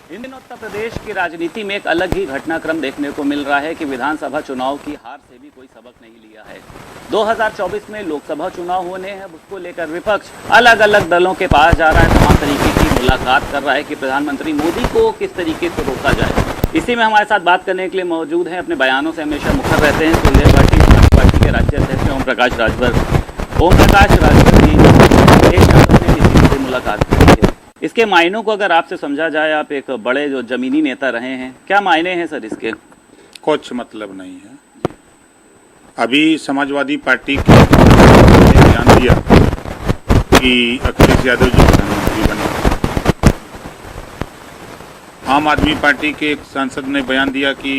इन दिनों उत्तर प्रदेश की राजनीति में एक अलग ही घटनाक्रम देखने को मिल रहा है कि विधानसभा चुनाव की हार से भी कोई सबक नहीं लिया है। 2024 में लोकसभा चुनाव होने हैं, उसको लेकर विपक्ष अलग अलग दलों के पास जा रहा है, तमाम तरीके की मुलाकात कर रहा है कि प्रधानमंत्री मोदी को किस तरीके से रोका जाए। इसी में हमारे साथ बात करने के लिए मौजूद हैं, अपने बयानों से हमेशा मुखर रहते हैं सुखदेव पार्टी के राज्य अध्यक्ष ओम प्रकाश राजभर। ओम प्रकाश राजभर जी एक से मुलाकात की है। इसके मायनों को अगर आपसे समझा जाए, आप एक बड़े जो जमीनी नेता रहे हैं, क्या मायने हैं सर इसके? कुछ मतलब नहीं है। अभी समाजवादी पार्टी के ने बयान दिया कि अखिलेश यादव जी प्रधानमंत्री बने। आम आदमी पार्टी के एक सांसद ने बयान दिया कि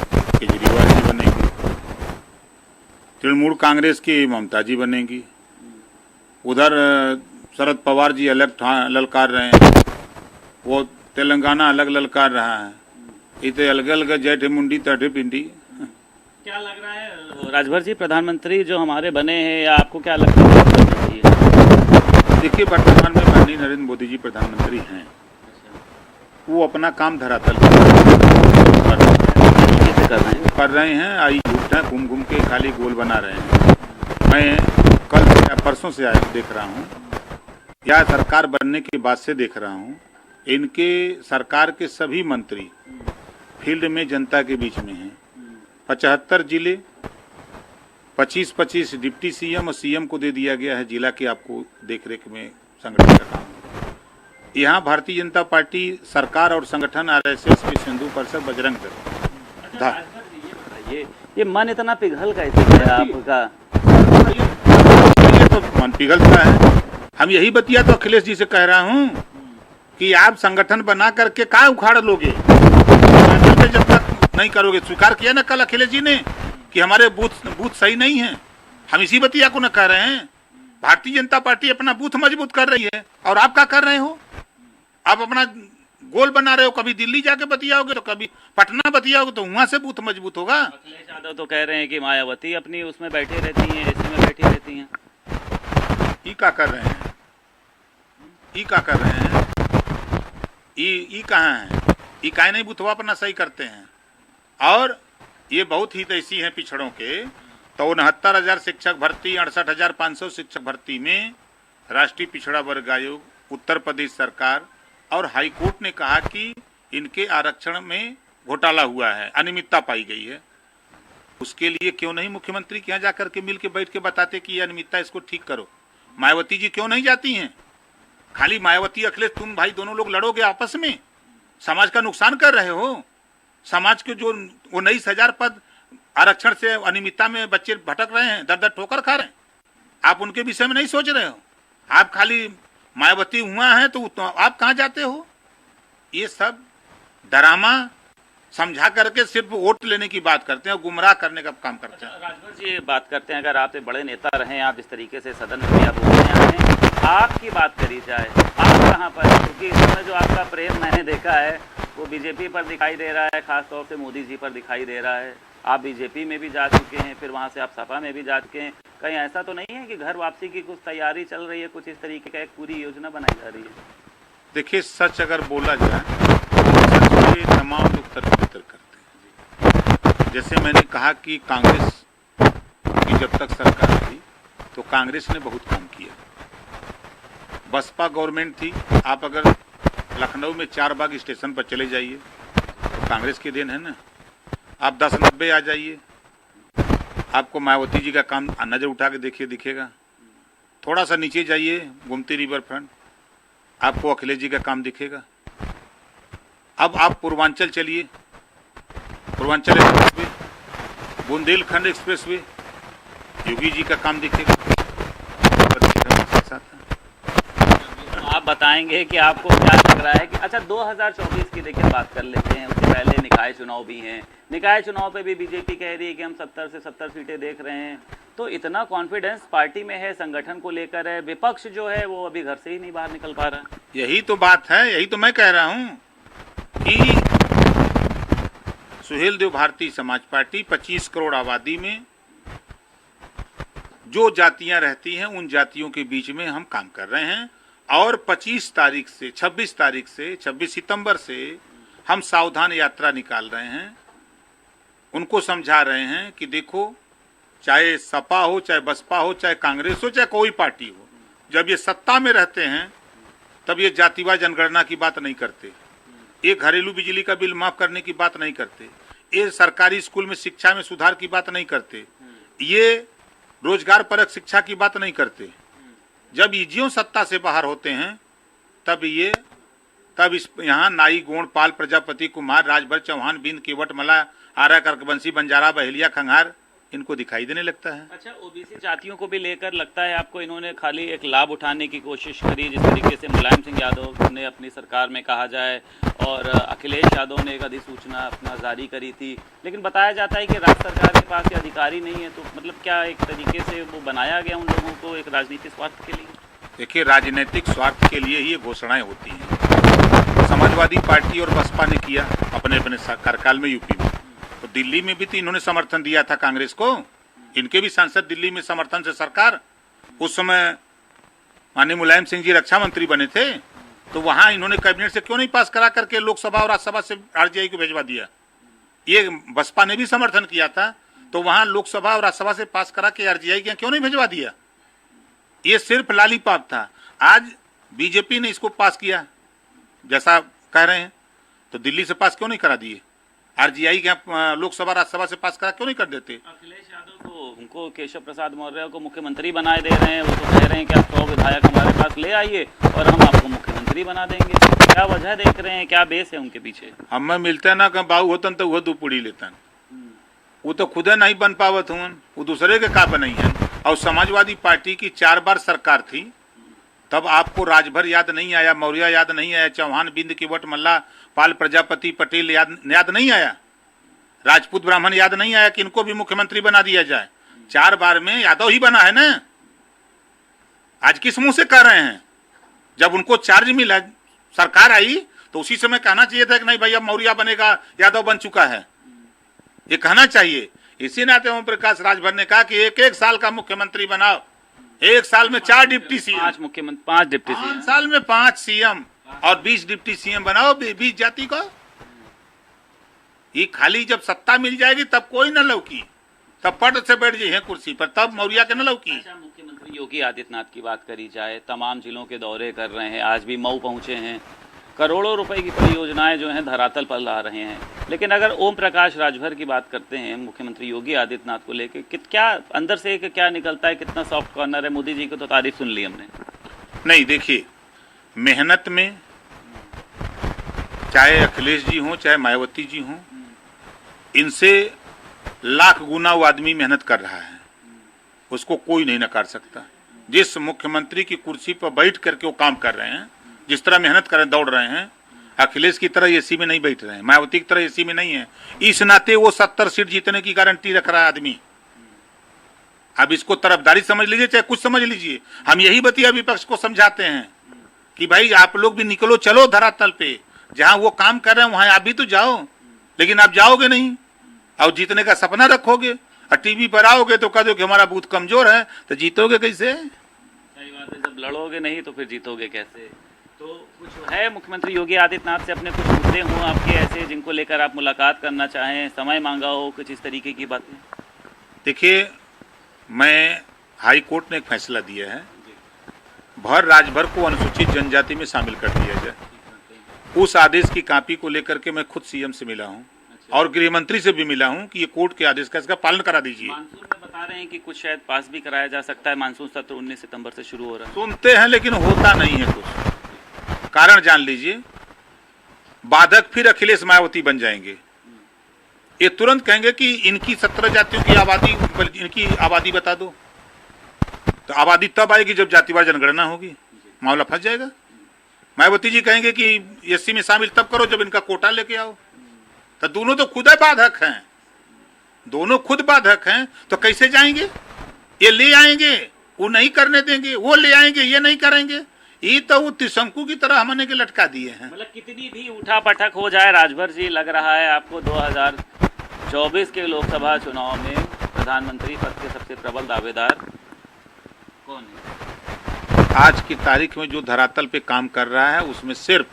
केजरीवाल जी बनेगी। तृणमूल कांग्रेस की ममता जी बनेगी। उधर शरद पवार जी अलग ललकार रहे हैं, वो तेलंगाना अलग ललकार रहा है। इतने अलग अलग जैठे मुंडी तठे पिंडी। क्या लग रहा है राजभर जी, प्रधानमंत्री जो हमारे बने हैं, या आपको क्या लगता है? देखिए, वर्तमान में माननीय नरेंद्र मोदी जी प्रधानमंत्री हैं। वो अपना काम धरातल कर रहे हैं। आई झूठ है, घूम घूम के खाली गोल बना रहे हैं। मैं कल से परसों से देख रहा हूँ, या सरकार बनने के बाद से देख रहा हूँ, इनके सरकार के सभी मंत्री फील्ड में जनता के बीच में हैं। 75 जिले, 25-25 डिप्टी सीएम और सीएम को दे दिया गया है जिला के आपको देख रेख में संगठन का काम। यहाँ भारतीय जनता पार्टी सरकार और संगठन आरएसएस के सिंधु परिषद बजरंग दल। ये मन इतना पिघल कैसे गया आपका? ये तो मन पिघलता है। हम यही बतिया तो अखिलेश जी से कह रहा हूँ कि आप संगठन बना करके क्या उखाड़ लोगे जब तक नहीं करोगे। स्वीकार किया ना कल अखिलेश जी ने कि हमारे बूथ सही नहीं है। हम इसी बतिया को न कह रहे हैं। भारतीय जनता पार्टी अपना बूथ मजबूत कर रही है और आप क्या कर रहे हो? आप अपना गोल बना रहे हो। कभी दिल्ली जाके बतियाओगे तो कभी पटना बतियाओगे, तो वहां से बूथ मजबूत होगा। अखिलेश यादव तो कह रहे हैं कि मायावती अपनी उसमें बैठी रहती हैं, एसी में बैठी रहती हैं। ई क्या कर रहे हैं? ई क्या कर रहे हैं? ई कहाँ है? ई काहे नहीं बुथवा अपना सही करते हैं? और ये बहुत ही ऐसी हैं पिछड़ों के, तो 69,000 शिक्षक भर्ती, 68,500 शिक्षक भर्ती में राष्ट्रीय पिछड़ा वर्ग आयोग, उत्तर प्रदेश सरकार और हाई कोर्ट ने कहा कि इनके आरक्षण में घोटाला हुआ है, अनियमितता पाई गई है। उसके लिए क्यों नहीं मुख्यमंत्री के यहाँ जाकर के मिल के बैठ के बताते कि ये अनियमितता, इसको ठीक करो? मायावती जी क्यों नहीं जाती हैं? खाली मायावती अखिलेश तुम भाई दोनों लोग लड़ोगे आपस में, समाज का नुकसान कर रहे हो। समाज के जो 19,000 पद आरक्षण से अनियमितता में बच्चे भटक रहे हैं, दर दर ठोकर खा रहे हैं, आप उनके विषय में नहीं सोच रहे हो। आप खाली मायावती हुआ है तो आप कहाँ जाते हो? ये सब डरामा समझा करके सिर्फ वोट लेने की बात करते हैं, गुमराह करने का काम करते हैं। राजभर जी बात करते हैं, अगर आप एक बड़े नेता रहे, आप इस तरीके से सदन में या बोलने आए हैं, आपकी बात करी जाए, आप कहाँ पर हैं? क्योंकि इसमें जो आपका प्रेम मैंने देखा है वो बीजेपी पर दिखाई दे रहा है, खासतौर से मोदी जी पर दिखाई दे रहा है। आप बीजेपी में भी जा चुके हैं, फिर वहाँ से आप सपा में भी जा चुके हैं। कहीं ऐसा तो नहीं है कि घर वापसी की कुछ तैयारी चल रही है, कुछ इस तरीके का एक पूरी योजना बनाई जा रही है? देखिए, सच अगर बोला जाए तो तमाम लोग तर्क करते हैं। जैसे मैंने कहा कि कांग्रेस की जब तक सरकार थी तो कांग्रेस ने बहुत काम किया। बसपा गवर्नमेंट थी, आप अगर लखनऊ में 4 बाग स्टेशन पर चले जाइए तो कांग्रेस की देन है ना। आप 10-90 आ जाइए, आपको मायावती जी का काम नजर उठा के देखिए दिखेगा। थोड़ा सा नीचे जाइए, गोमती रिवर फ्रंट, आपको अखिलेश जी का काम दिखेगा। अब आप पूर्वांचल चलिए, Purvanchal expressway, Bundelkhand expressway, Yogi ji का काम दिखेगा। आप बताएंगे कि आपको क्या लग रहा है कि अच्छा 2024 की देखिए बात कर लेते हैं। उससे पहले निकाय चुनाव भी हैं। निकाय चुनाव पे भी बीजेपी कह रही है कि हम 70 से 70 सीटें देख रहे हैं। तो इतना कॉन्फिडेंस पार्टी में है, संगठन को लेकर है, विपक्ष जो है वो अभी घर से ही नहीं बाहर निकल पा रहा। यही तो बात है, यही तो मैं कह रहा हूँ कि सुहेल देव भारतीय समाज पार्टी 25 करोड़ आबादी में जो जातियां रहती हैं उन जातियों के बीच में हम काम कर रहे हैं और 25 तारीख से 26 सितंबर से हम सावधान यात्रा निकाल रहे हैं। उनको समझा रहे हैं कि देखो, चाहे सपा हो, चाहे बसपा हो, चाहे कांग्रेस हो, चाहे कोई पार्टी हो, जब ये सत्ता में रहते हैं तब ये जातिवाद जनगणना की बात नहीं करते, ये घरेलू बिजली का बिल माफ करने की बात नहीं करते, ये सरकारी स्कूल में शिक्षा में सुधार की बात नहीं करते, ये रोजगार परक शिक्षा की बात नहीं करते। जब ईजियों सत्ता से बाहर होते हैं तब इस यहाँ नाई, गोंड, पाल, प्रजापति, कुमार, राजभर, चौहान, बिंद, केवट, मला, आरा, कर्कवंशी, बंजारा, बहेलिया, खंगार इनको दिखाई देने लगता है। अच्छा, ओबीसी जातियों को भी लेकर लगता है आपको इन्होंने खाली एक लाभ उठाने की कोशिश करी, जिस तरीके से मुलायम सिंह यादव ने अपनी सरकार में कहा जाए और अखिलेश यादव ने एक अधिसूचना अपना जारी करी थी, लेकिन बताया जाता है कि राज्य सरकार के पास ये अधिकारी नहीं है। तो मतलब क्या एक तरीके से वो बनाया गया उन लोगों को एक राजनीतिक स्वार्थ के लिए? देखिए, राजनीतिक स्वार्थ के लिए ही ये घोषणाएं होती हैं। समाजवादी पार्टी और बसपा ने किया अपने अपने कार्यकाल में यूपी में, तो दिल्ली में भी तो इन्होंने समर्थन दिया था कांग्रेस को, इनके भी सांसद दिल्ली में समर्थन से सरकार, उस समय माननीय मुलायम सिंह जी रक्षा मंत्री बने थे, तो वहां इन्होंने कैबिनेट से क्यों नहीं पास करा करके लोकसभा और राज्यसभा से आरजीआई को भेजवा दिया। ये बसपा ने भी समर्थन किया था, तो वहां लोकसभा और राज्यसभा से पास करा के आरजीआई के क्यों नहीं भेजवा दिया। ये सिर्फ लालीपाप था। आज बीजेपी ने इसको पास किया जैसा कह रहे हैं, तो दिल्ली से पास क्यों नहीं करा दिए, आरजीआई के लोकसभा राज्यसभा से पास करा क्यों नहीं कर देते। अखिलेश यादव को, उनको केशव प्रसाद मौर्य को मुख्यमंत्री बनाए दे रहे हैं, वो तो कह रहे हैं कि आप 100 विधायक हमारे पास ले आइए और हम आपको मुख्यमंत्री बना देंगे। क्या वजह देख रहे हैं, क्या बेस है उनके पीछे? हमें मिलता ना कि बाबू होतन तो वो 2 पूड़ी लेतन, वो तो खुद नहीं बन पावत हूँ, वो दूसरे के का बनाई है। और समाजवादी पार्टी की 4 बार सरकार थी, तब आपको राजभर याद नहीं आया, मौर्य याद नहीं आया, चौहान, बिंद, केवट, मल्ला, पाल, प्रजापति, पटेल याद नहीं आया, राजपूत, ब्राह्मण याद नहीं आया कि इनको भी मुख्यमंत्री बना दिया जाए। 4 बार में यादव ही बना है ना। आज किस मुंह से कह रहे हैं? जब उनको चार्ज मिला, सरकार आई, तो उसी समय कहना चाहिए था कि नहीं भाई अब मौर्य बनेगा, यादव बन चुका है, ये कहना चाहिए। इसी नाते ओम प्रकाश राजभर ने कहा कि एक साल का मुख्यमंत्री बनाओ, 1 साल में 4 डिप्टी सीएम, 5 मुख्यमंत्री, 5 डिप्टी सीएम, 5 साल में 5 सीएम और 20 डिप्टी सीएम बनाओ 20 जाति को। ये खाली जब सत्ता मिल जाएगी तब कोई न लौकी, तब पद से बैठ जाइए कुर्सी पर, तब मौर्य के न लौकी। अच्छा, मुख्यमंत्री योगी आदित्यनाथ की बात करी जाए, तमाम जिलों के दौरे कर रहे हैं, आज भी मऊ पहुंचे हैं, करोड़ों रुपए की परियोजनाएं जो हैं धरातल पर ला रहे हैं, लेकिन अगर ओम प्रकाश राजभर की बात करते हैं मुख्यमंत्री योगी आदित्यनाथ को लेकर, क्या अंदर से क्या निकलता है, कितना सॉफ्ट कॉर्नर है? मोदी जी को तो तारीफ सुन ली हमने। नहीं, देखिए, मेहनत में चाहे अखिलेश जी हों चाहे मायावती जी हों, इनसे लाख गुना वो आदमी मेहनत कर रहा है, उसको कोई नहीं नकार सकता। जिस मुख्यमंत्री की कुर्सी पर बैठ करके वो काम कर रहे हैं, जिस तरह मेहनत कर दौड़ रहे हैं, अखिलेश की तरह एसी में नहीं बैठ रहे हैं, मायावती की तरह एसी में नहीं है। इस नाते वो 70 सीट जीतने की गारंटी रख रहा है आदमी। अब इसको तरफदारी समझ लीजिए चाहे कुछ समझ लीजिए, हम यही बतिया विपक्ष को समझाते हैं कि भाई आप लोग भी निकलो, चलो धरातल पे, जहां वो काम कर रहे हैं वहां आप भी तो जाओ, लेकिन आप जाओगे नहीं और जीतने का सपना रखोगे और टीवी पर आओगे तो कह दो कि हमारा बूथ कमजोर है, तो जीतोगे कैसे? सही बात है, जब लड़ोगे नहीं तो फिर जीतोगे कैसे? तो कुछ है मुख्यमंत्री योगी आदित्यनाथ से अपने कुछ मुद्दे हों आपके ऐसे जिनको लेकर आप मुलाकात करना चाहें, समय मांगा हो, कुछ इस तरीके की बातें? देखिए, मैं हाई कोर्ट ने एक फैसला दिया है, भर राजभर को अनुसूचित जनजाति में शामिल कर दिया जाए। उस आदेश की कॉपी को लेकर के मैं खुद सीएम से मिला हूं और गृह मंत्री से भी मिला हूं कि ये कोर्ट के आदेश का इसका पालन करा दीजिए। मानसून में बता रहे हैं कि कुछ शायद पास भी कराया जा सकता है, मानसून सत्र 19 सितंबर से शुरू हो रहा है। सुनते हैं लेकिन होता नहीं है कुछ। कारण जान लीजिए, बाधक फिर अखिलेश मायावती बन जाएंगे। ये तुरंत कहेंगे कि इनकी 17 जातियों की आबादी, इनकी आबादी बता दो, तो आबादी तब आएगी जब जातिवार जनगणना होगी, मामला फंस जाएगा। मायावती जी कहेंगे कि एससी में शामिल तब करो जब इनका कोटा लेके आओ, तो दोनों तो खुद बाधक हैं, दोनों खुद बाधक हैं, तो कैसे जाएंगे? ये ले आएंगे, वो नहीं करने देंगे, वो ले आएंगे, ये नहीं करेंगे। ये तो वो त्रिशंकु की तरह हमने के लटका दिए हैं। मतलब कितनी भी उठा पटक हो जाए राजभर जी, लग रहा है आपको 2024 के लोकसभा चुनाव में प्रधानमंत्री पद के सबसे प्रबल दावेदार कौन है? आज की तारीख में जो धरातल पे काम कर रहा है उसमें सिर्फ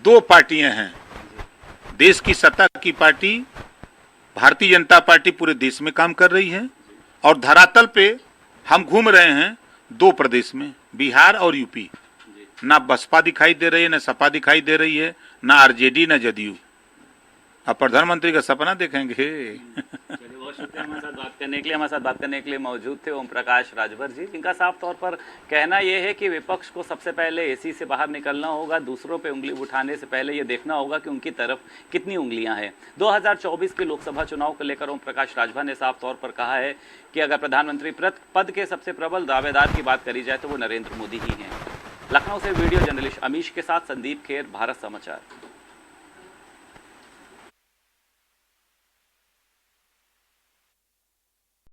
2 पार्टियां हैं। देश की सत्ता की पार्टी भारतीय जनता पार्टी पूरे देश में काम कर रही है और धरातल पे हम घूम रहे हैं 2 प्रदेश में, बिहार और यूपी। ना बसपा दिखाई दे रही है, ना सपा दिखाई दे रही है, ना आरजेडी, ना जदयू। अब प्रधानमंत्री का सपना देखेंगे। चलिए, बहुत शुक्रिया हमारे साथ बात करने के लिए। हमारे साथ बात करने के लिए मौजूद थे ओम प्रकाश राजभर जी, जिनका साफ तौर पर कहना यह है कि विपक्ष को सबसे पहले एसी से बाहर निकलना होगा, दूसरों पे उंगली उठाने से पहले ये देखना होगा कि उनकी तरफ कितनी उंगलियां हैं। 2024 के लोकसभा चुनाव को लेकर ओम प्रकाश राजभर ने साफ तौर पर कहा है कि अगर प्रधानमंत्री पद के सबसे प्रबल दावेदार की बात करी जाए तो वो नरेंद्र मोदी ही हैं। लखनऊ से वीडियो जर्नलिस्ट अमीश के साथ संदीप खेर, भारत समाचार।